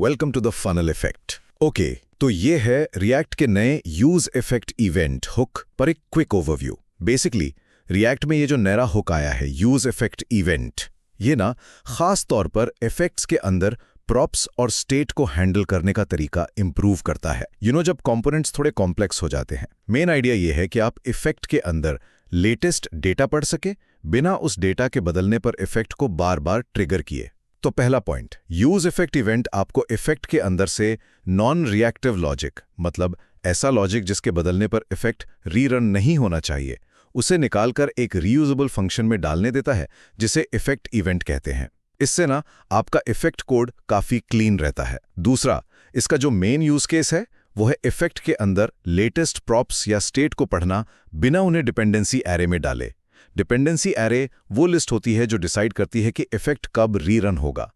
Welcome to the funnel effect. Okay, तो ये है रिएक्ट के नए यूज इफेक्ट इवेंट हुक पर एक क्विक ओवरव्यू। बेसिकली रिएक्ट में ये जो नया हुक आया है यूज इफेक्ट इवेंट, ये ना खास तौर पर इफेक्ट्स के अंदर प्रॉप्स और स्टेट को हैंडल करने का तरीका इंप्रूव करता है। जब कंपोनेंट्स थोड़े कॉम्प्लेक्स हो जाते हैं, मेन आइडिया ये है कि आप इफेक्ट के अंदर लेटेस्ट डेटा पढ़ सके बिना उस डेटा के बदलने पर इफेक्ट को बार बार ट्रिगर किए। तो पहला पॉइंट, यूज इफेक्ट इवेंट आपको इफेक्ट के अंदर से नॉन रिएक्टिव लॉजिक, मतलब ऐसा लॉजिक जिसके बदलने पर इफेक्ट रीरन नहीं होना चाहिए, उसे निकालकर एक रीयूजेबल फंक्शन में डालने देता है जिसे इफेक्ट इवेंट कहते हैं। इससे ना आपका इफेक्ट कोड काफी क्लीन रहता है। दूसरा, इसका जो मेन यूज केस है वो है इफेक्ट के अंदर लेटेस्ट प्रॉप्स या स्टेट को पढ़ना बिना उन्हें डिपेंडेंसी एरे में डाले। डिपेंडेंसी एरे वो लिस्ट होती है जो डिसाइड करती है कि इफेक्ट कब रीरन होगा।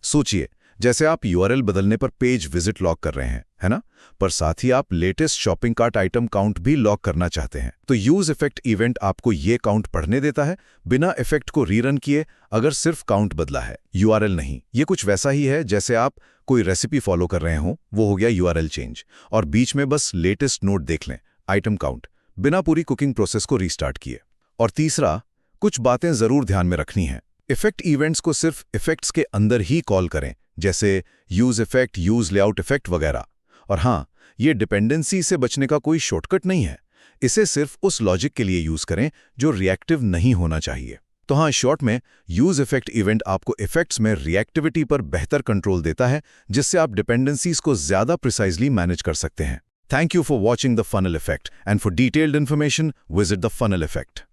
सोचिए, जैसे आप यूआरएल बदलने पर पेज विजिट लॉक कर रहे हैं, है ना? पर साथ ही आप latest shopping cart item count भी लॉक करना चाहते हैं, तो यूज इफेक्ट इवेंट आपको ये काउंट पढ़ने देता है बिना इफेक्ट को रीरन किए, अगर सिर्फ काउंट बदला है, यूआरएल नहीं। ये कुछ वैसा ही है जैसे आप कोई रेसिपी फॉलो कर रहे हो, वो हो गया यूआरएल चेंज, और बीच में बस लेटेस्ट नोट देख लें, आइटम काउंट, बिना पूरी कुकिंग प्रोसेस को रीस्टार्ट किए। और तीसरा, कुछ बातें जरूर ध्यान में रखनी है। इफेक्ट इवेंट्स को सिर्फ इफेक्ट्स के अंदर ही कॉल करें, जैसे use effect, use layout effect वगैरह। और हाँ, ये डिपेंडेंसी से बचने का कोई शॉर्टकट नहीं है। इसे सिर्फ उस लॉजिक के लिए यूज करें जो रिएक्टिव नहीं होना चाहिए। तो हाँ, शॉर्ट में यूज इफेक्ट इवेंट आपको इफेक्ट्स में रिएक्टिविटी पर बेहतर कंट्रोल देता है, जिससे आप डिपेंडेंसीज को ज्यादा प्रिसाइजली मैनेज कर सकते हैं। Thank you for watching the funnel effect, and for detailed information, visit the funnel effect.